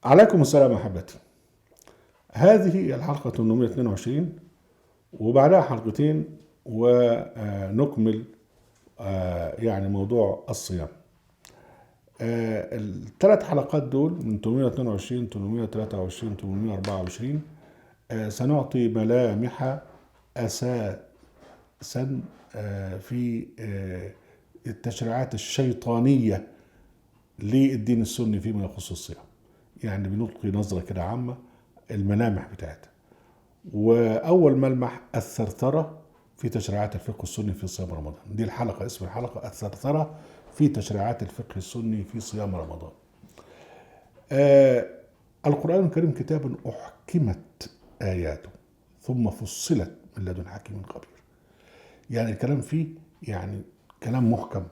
عليكم السلام أحبتي. هذه الحلقة 822 وبعدها حلقتين ونكمل يعني موضوع الصيام. الثلاث حلقات دول من 822 823 824 سنعطي ملامح أساسا في التشريعات الشيطانية للدين السني فيما يخص الصيام. يعني بنلقي نظرة كده عامة الملامح بتاعتها. وأول ملمح الثرثرة في تشريعات الفقه السني في صيام رمضان. دي الحلقة، اسم الحلقة الثرثرة في تشريعات الفقه السني في صيام رمضان. القرآن الكريم كتاب أحكمت آياته ثم فصلت من لدن حكيم خبير. يعني الكلام فيه يعني كلام محكم،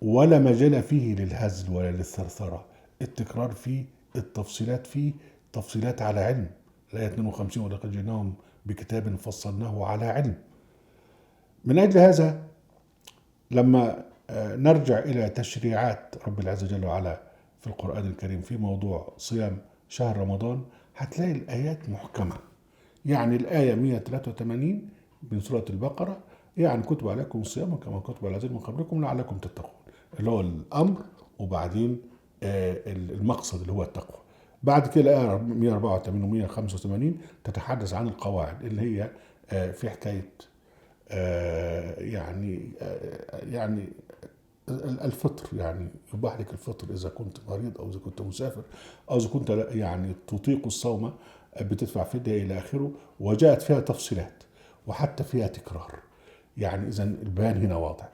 ولا مجال فيه للهزل ولا للثرثرة. التكرار فيه، التفصيلات فيه تفصيلات على علم. الآية 52: ولقد جئناهم بكتاب فصلناه على علم. من أجل هذا لما نرجع إلى تشريعات رب العزة جل وعلا في القرآن الكريم في موضوع صيام شهر رمضان، هتلاقي الآيات محكمة. يعني الآية 183 من سورة البقرة: يعني كتب عليكم الصيام كما كتب على الذين من قبلكم لعلكم تتقون، اللي هو الأمر، وبعدين المقصد اللي هو التقوى. بعد كده الآية 184 و 185 تتحدث عن القواعد اللي هي في حكاية يعني الفطر. يعني يباح لك الفطر إذا كنت مريض أو إذا كنت مسافر أو إذا كنت يعني تطيق الصوم بتدفع فدية إلى آخره. وجاءت فيها تفصيلات وحتى فيها تكرار. يعني إذا البيان هنا واضح.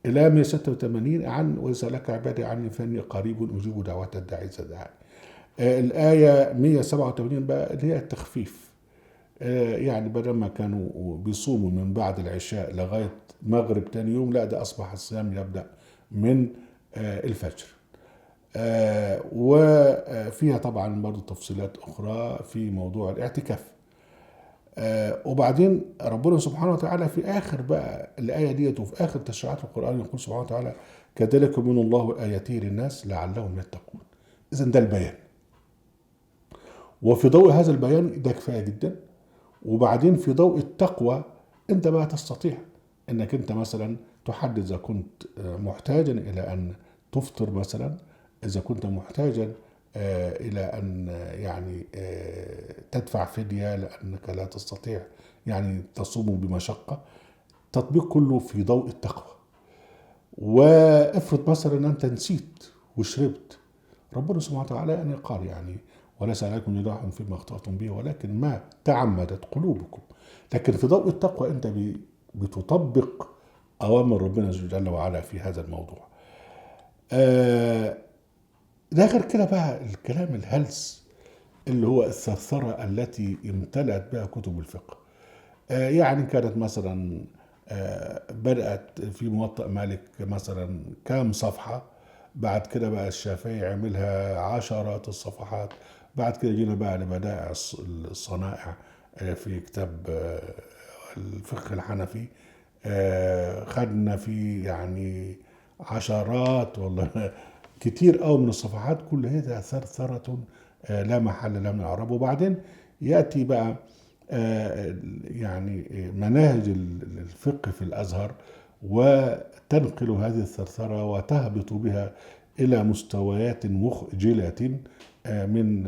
إلى 186 عن ويسألك عبادي عني فإني قريب أجيب دعوة الداعي إذا دعاني. الآية 187 بقى اللي هي التخفيف. يعني بدل ما كانوا بيصوموا من بعد العشاء لغاية مغرب تاني يوم، لا ده أصبح الصيام يبدأ من الفجر. وفيها طبعا برضو تفصيلات أخرى في موضوع الاعتكاف. وبعدين ربنا سبحانه وتعالى في آخر بقى الآية ديت وفي آخر تشريعات القرآن يقول سبحانه وتعالى: كذلك يبين الله آياته للناس لعلهم يتقون. إذا ده البيان، وفي ضوء هذا البيان ده كفاية جدا. وبعدين في ضوء التقوى انت بقى تستطيع انك انت مثلا تحدد اذا كنت محتاجا الى ان تفطر مثلا، اذا كنت محتاجا الى ان يعني تدفع فدية لانك لا تستطيع يعني تصوم بمشقة. تطبيق كله في ضوء التقوى. وافرض مثلا ان انت نسيت وشربت، ربنا سبحانه وتعالى يعني قال يعني: وليس عليكم جناح فيما اخطأتم به ولكن ما تعمدت قلوبكم. لكن في ضوء التقوى انت بتطبق اوامر ربنا جل وعلا في هذا الموضوع. ده غير كده بقى الكلام الهلس اللي هو الثرثرة التي امتلأت بها كتب الفقه. يعني كانت مثلا بدأت في موطأ مالك مثلا كام صفحة، بعد كده بقى الشافعي عملها عشرات الصفحات، بعد كده جينا بقى لبدائع الصنائع في كتاب الفقه الحنفي. خدنا فيه يعني عشرات والله كتير قوي من الصفحات. كل هذا ثرثرة لا محل لها من الإعراب. وبعدين يأتي بقى يعني مناهج الفقه في الأزهر وتنقل هذه الثرثرة وتهبط بها إلى مستويات مخجلة من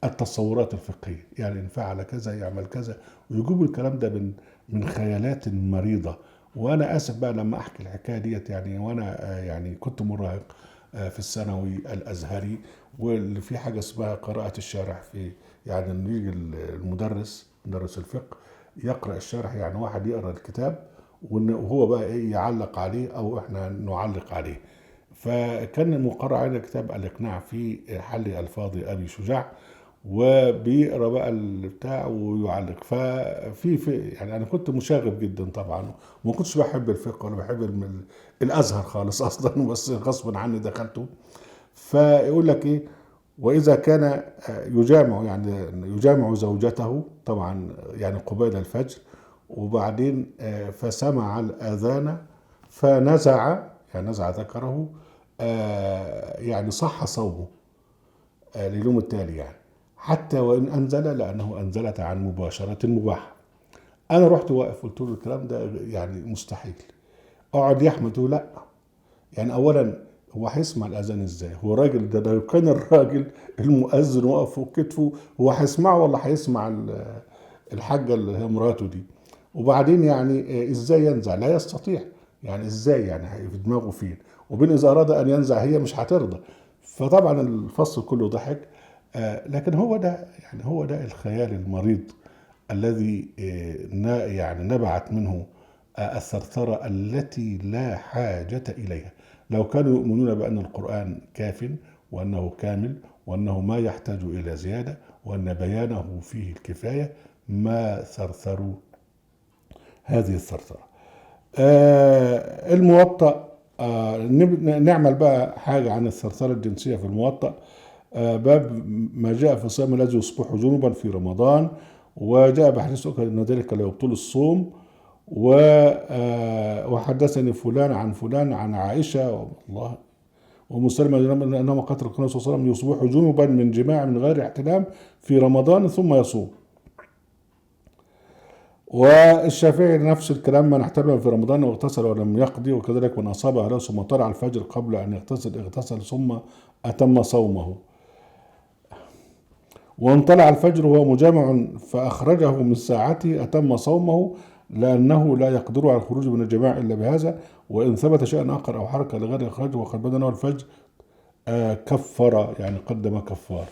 التصورات الفقهية. يعني إن فعل كذا يعمل كذا، ويجيبوا الكلام ده من خيالات مريضة. وأنا آسف بقى لما أحكي الحكاية ديت، يعني وأنا يعني كنت مراهق في الثانوي الأزهري، واللي في حاجة اسمها قراءة الشارح. في يعني لما يجي المدرس مدرس الفقه يقرأ الشارح، يعني واحد يقرأ الكتاب وهو بقى ايه يعلق عليه او احنا نعلق عليه. فكان مقرر علينا كتاب الإقناع في حل ألفاظ أبي شجاع، وبيقرا بقى البتاع ويعلق. في يعني انا كنت مشاغب جدا طبعا، وما كنتش بحب الفقه ولا بحب الازهر خالص اصلا، بس غصبا عني دخلته. فيقول لك ايه: واذا كان يجامع، يعني يجامع زوجته طبعا يعني قبيل الفجر، وبعدين فسمع الاذان فنزع، يعني نزع ذكره، يعني صح صومه. لليوم التالي يعني، حتى وإن أنزل، لأنه أنزلت عن مباشرة مباحة. أنا رحت واقف قلت له الكلام ده يعني مستحيل. اقعد يا أحمد، لا. يعني أولا هو هيسمع الأذان إزاي؟ هو راجل ده لو كان الراجل المؤذن واقف فوق كتفه، هو هيسمعه ولا هيسمع الحاجة اللي هي مراته دي؟ وبعدين يعني ازاي ينزع؟ لا يستطيع. يعني ازاي؟ يعني في دماغه فين؟ وبين اذا اراد ان ينزع هي مش هترضى. فطبعا الفصل كله ضحك. لكن هو ده، يعني هو ده الخيال المريض الذي يعني نبعت منه الثرثرة التي لا حاجة إليها. لو كانوا يؤمنون بأن القرآن كاف، وأنه كامل، وأنه ما يحتاج إلى زيادة، وأن بيانه فيه الكفاية، ما ثرثروا هذه الثرثرة. الموطأ، نعمل بقى حاجة عن الثرثرة الجنسية في الموطأ. باب ما جاء في الصيام الذي يصبح جنبا في رمضان، وجاء بحديث أخر أن ذلك لا يبطل الصوم. وحدثني فلان عن فلان عن عائشة الله ومسلمة أنهما قتل النبي صلى الله عليه وسلم يصبح جنبا من جماع من غير احتلام في رمضان ثم يصوم. والشافعي نفس الكلام، من احتلم في رمضان واغتسل ولم يقضي، وكذلك من أصاب أهله ثم طلع الفجر قبل أن يغتسل اغتسل ثم أتم صومه. وإن طلع الفجر وهو مجامع فأخرجه من ساعته أتم صومه، لأنه لا يقدر على الخروج من الجماع إلا بهذا. وإن ثبت شيء آخر أو حركة لغير إخراجه وقد بدنه الفجر كفر، يعني قدم كفار.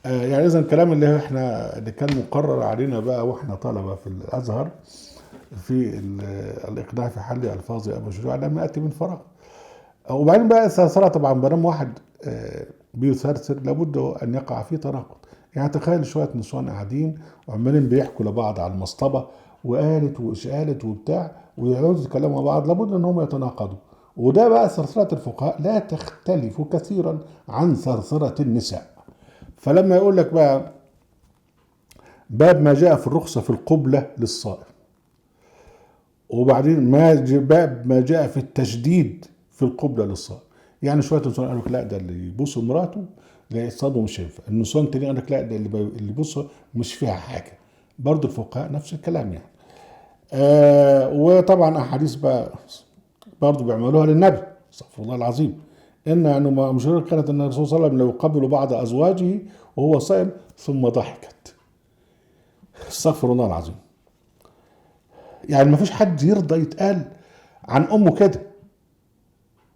يعني إذا الكلام اللي كان مقرر علينا بقى وإحنا طلبة في الأزهر في الإقناع في حل ألفاظ أبو شجاع لم يأتي من فراغ. وبعدين بقى الثرثرة طبعا بنام واحد بيثرثر لابد أن يقع فيه تناقض. يعني تخيل شوية نسوان قاعدين وعمالين بيحكوا لبعض على المصطبة، وقالت وإيش قالت وبتاع، ويقعدوا يتكلموا مع بعض، لابد ان هم يتناقضوا. وده بقى ثرثرة الفقهاء لا تختلف كثيرا عن ثرثرة النساء. فلما يقول لك بقى باب ما جاء في الرخصة في القبلة للصائم، وبعدين باب ما جاء في التشديد في القبلة للصائم. يعني شوية نسوان قالوا لك لا ده اللي يبص مراته لا يصطادوا مش هينفع، النسوان تاني قال لك لا ده اللي يبص مش فيها حاجة. برضو الفقهاء نفس الكلام يعني. وطبعا احاديث بقى برضو بيعملوها للنبي استغفر الله العظيم، انه مش كانت ان الرسول صلى الله عليه وسلم لو يقبل بعض ازواجه وهو صائم ثم ضحكت. استغفر الله العظيم. يعني ما فيش حد يرضى يتقال عن امه كده،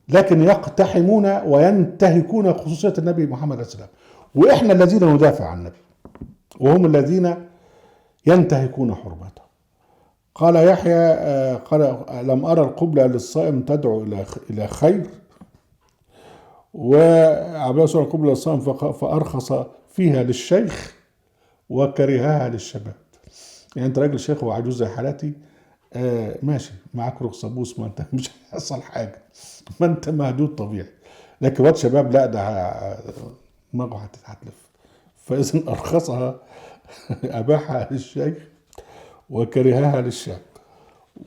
لكن يقتحمون وينتهكون خصوصية النبي محمد عليه السلام، واحنا الذين ندافع عن النبي وهم الذين ينتهكون حرمته. قال يحيى قال لم أرى القبلة للصائم تدعو إلى خير. وعبد الله القبلة للصائم فأرخص فيها للشيخ وكرهها للشباب. يعني أنت راجل شيخ وعجوز زي حالتي، ماشي معاك رخصة بوس، ما أنت مش هيحصل حاجة، ما أنت مهدود طبيعي. لكن واد شباب لا ده دماغه هتتلف. فإذا أرخصها أباحها للشيخ وكرهها للشاب.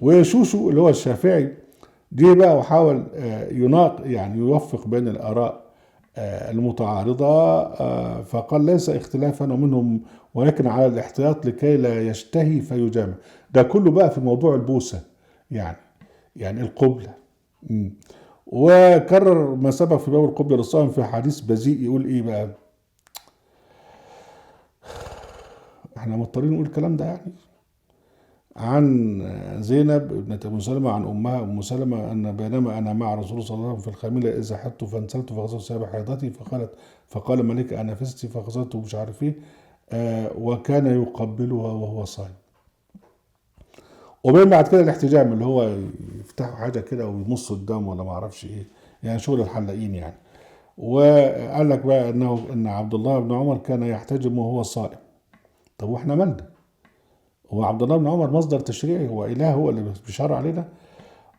وشوشو اللي هو الشافعي جه بقى وحاول يعني يوفق بين الآراء المتعارضة، فقال ليس اختلافا ومنهم ولكن على الاحتياط لكي لا يشتهي فيجامع. ده كله بقى في موضوع البوسة، يعني القبلة. وكرر ما سبق في باب القبلة للصائم في حديث بذيء يقول ايه بقى، احنا مضطرين نقول الكلام ده يعني، عن زينب ابنة أم سلمة عن أمها أم سلمة أن بينما أنا مع رسول صلى الله عليه وسلم في الخميلة إذا حدت فانسلت فغسلت ثياب حيضتي فقال ملك أنا فزت فغسلت مش عارف إيه، وكان يقبلها وهو صائم. وبين بعد كده الاحتجام اللي هو يفتحوا حاجة كده ويمصوا الدم ولا ما أعرفش إيه، يعني شغل الحلاقين يعني. وقال لك بقى إن عبد الله بن عمر كان يحتجم وهو صائم. طب وإحنا مالنا؟ هو عبد الله بن عمر مصدر تشريعي، هو إله، هو اللي بيشرع علينا.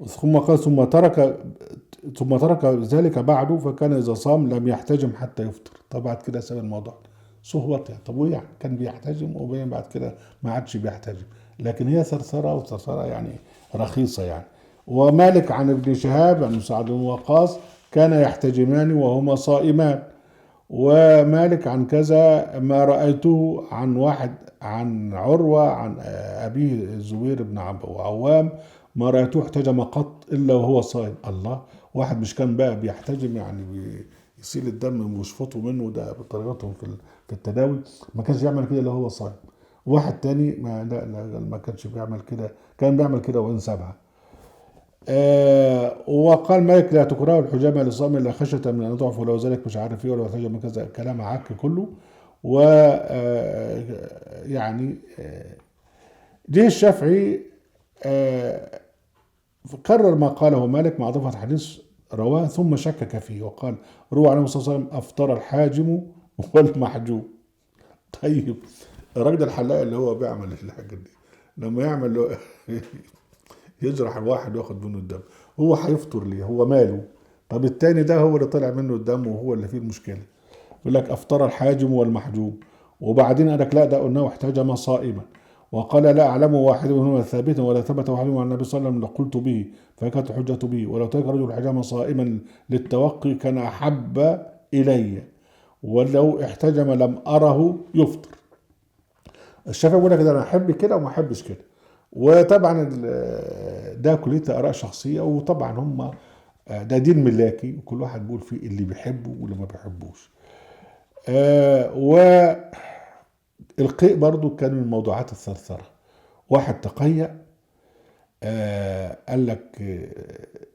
ثم قال ثم ترك ذلك بعده فكان إذا صام لم يحتجم حتى يفطر. طب بعد كده ساب الموضوع صهوة يعني. طب ويعني كان بيحتجم وبين بعد كده ما عادش بيحتجم، لكن هي ثرثرة وثرثرة يعني رخيصة يعني. ومالك عن ابن شهاب عن سعد بن وقاص كان يحتجمان وهما صائمان. ومالك عن كذا ما رأيته عن واحد عن عروة عن أبيه الزبير بن عوام ما رأيته احتجم قط إلا وهو صائم. الله، واحد مش كان بقى بيحتجم يعني يسيل الدم ويشفطوا منه، ده بطريقتهم في التداوي، ما كانش يعمل كده إلا وهو صائم. واحد تاني ما لا لا ما كانش بيعمل كده، كان بيعمل كده وإن سبعة. وقال مالك لا تكره الحجامة للصائم إلا خشية من أن يضعف، ولو ذلك مش عارف إيه ولو احتاج من كذا، كلام عك كله. و يعني جه الشافعي آه، كرر ما قاله مالك مع إضافة حديث رواه ثم شكك فيه وقال روى عنه صلى الله عليه وسلم أفطر الحاجم والمحجوم. طيب الراجل الحلاق اللي هو بيعمل الحاجات دي لما يعمل يجرح الواحد وياخد منه الدم، هو هيفطر ليه؟ هو ماله؟ طب التاني ده هو اللي طلع منه الدم وهو اللي فيه المشكله. يقول لك افطر الحاجم والمحجوم. وبعدين قال لك لا، ده قلناه احتجم صائما. وقال لا اعلم واحد منهما ثابتا ولا ثبت واحد عن النبي صلى الله عليه وسلم لقلت به فكانت الحجه به، ولو ترك رجل الحجامه صائما للتوقي كان احب الي، ولو احتجم لم اره يفطر. الشافعي بيقول لك ده انا احب كده وما احبش كده. وطبعا ده كلية آراء شخصية، وطبعا هم ده دين ملاكي وكل واحد بيقول فيه اللي بيحبه واللي ما بيحبوش. والقيء برضو كان من موضوعات الثرثرة. واحد تقيأ قال لك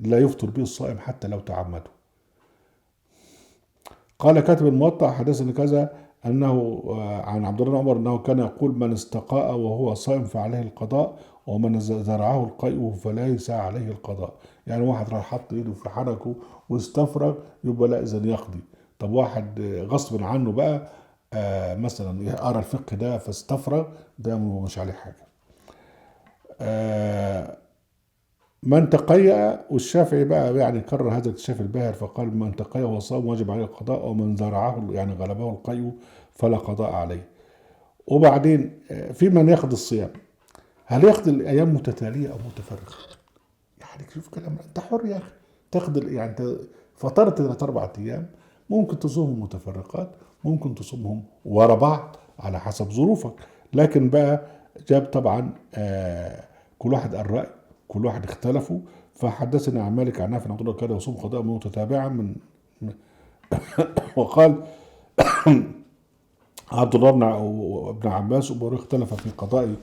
لا يفطر به الصائم حتى لو تعمده. قال كاتب الموطأ حدثني كذا أنه عن عبد الله بن عمر أنه كان يقول من استقاء وهو صائم فعليه القضاء، ومن زرعه القيء فليس عليه القضاء. يعني واحد راح حط ايده في حنكه واستفرغ يبقى لا إذن يقضي. طب واحد غصب عنه بقى مثلا قرا الفقه ده فاستفرغ، ده مش عليه حاجة. آه من تقيأ، والشافعي بقى يعني كرر هذا الاكتشاف الباهر فقال من تقيأ وصام واجب عليه القضاء، ومن زرعه يعني غلبه القيء فلا قضاء عليه. وبعدين في من ياخذ الصيام، هل ياخذ الايام متتاليه او متفرقه؟ يعني شوف كلام، انت حر يا اخي تاخذ يعني انت فطرت 3 4 ايام، ممكن تصومهم متفرقات، ممكن تصومهم ورا بعض على حسب ظروفك. لكن بقى جاب طبعا كل واحد قال رأي، كل واحد اختلفوا. فحدثنا عن مالك عن نافع عن عبد الله كان يصوم قضاء متتابعا وقال عبد الله بن عباس وابو هريره اختلف في قضاء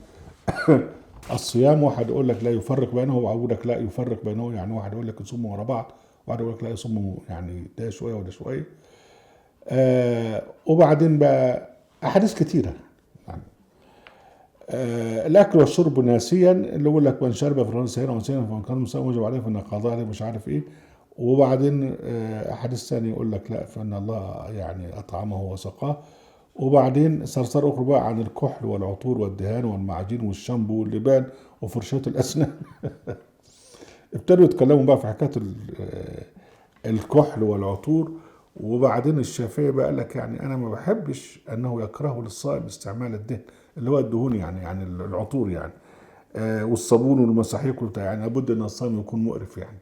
الصيام. واحد يقول لك لا يفرق بينه، وواحد يقول لك لا يفرق بينه، يعني واحد يقول لك يصوموا ورا بعض، وواحد يقول لك لا يصوموا يعني ده شويه وده شويه. وبعدين بقى احاديث كتيره يعني الاكل والشرب ناسيا، اللي يقول لك من شرب في الرمضان سهرا ونسيا فمن كان مسلم وجب عليه فان قضاء عليه مش عارف ايه. وبعدين احاديث ثانيه يقول لك لا فان الله يعني اطعمه وسقاه. وبعدين صرصار اخرى بقى عن الكحل والعطور والدهان والمعاجين والشامبو واللبان وفرشاة الاسنان. ابتدوا يتكلموا بقى في حكايه الكحل والعطور. وبعدين الشافعي بقى قال لك يعني انا ما بحبش انه يكره للصائم استعمال الدهن اللي هو الدهون، يعني العطور يعني والصابون والمساحيق وبتاع، يعني لابد ان الصائم يكون مقرف يعني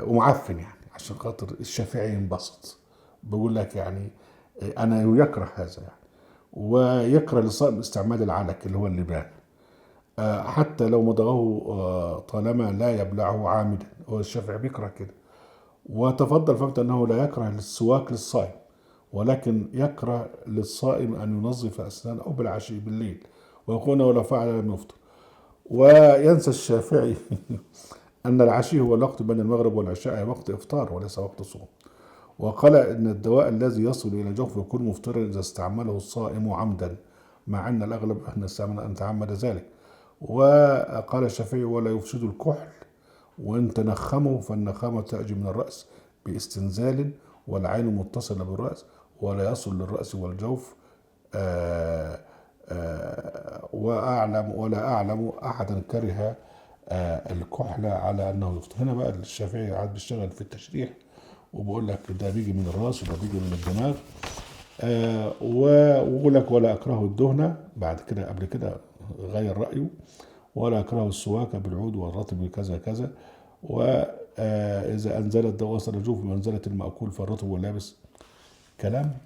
ومعفن، يعني عشان خاطر الشافعي ينبسط. بقول لك يعني انا يكره هذا يعني. ويكره للصائم استعمال العلك اللي هو اللبان حتى لو مضغه طالما لا يبلعه عامدا، هو الشافعي بيكره كده. وتفضل فهمت أنه لا يكره للسواك للصائم، ولكن يكره للصائم أن ينظف أسنانه أو بالعشي بالليل، ويقول ولو فعل لم يفطر. وينسى الشافعي أن العشي هو الوقت بين المغرب والعشاء وقت إفطار وليس وقت صوم. وقال إن الدواء الذي يصل إلى جوف يكون مفطرا إذا استعمله الصائم عمدا، مع أن الأغلب أن السامن أن تعمد ذلك. وقال الشافعي ولا يفسد الكحل وإن تنخمه فالنخامة تأتي من الرأس باستنزال، والعين متصلة بالرأس ولا يصل للرأس والجوف. ولا أعلم أحدا كره الكحل على أنه يفطر. هنا بقى الشافعي قاعد بيشتغل في التشريح وبقول لك ده بيجي من الراس وده بيجي من الدماغ. ويقول لك ولا أكره الدهنة بعد كده، قبل كده غير رأيه، ولا أكره السواك بالعود والرطب كذا كذا. وإذا أنزل الدواء وصل الجوف بمنزلة المأكول فالرطب واليابس كلام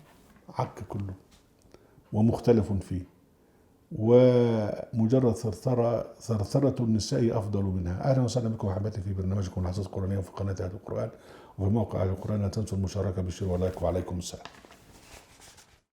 عك كله ومختلف فيه، ومجرد ثرثرة النساء أفضل منها. أهلا وسهلا بكم أحبتي في برنامجكم الحصص القرآنية في قناة أهل القرآن وفي موقع أهل القرآن. لا تنسوا المشاركة بالشير واللايك، وعليكم السلام.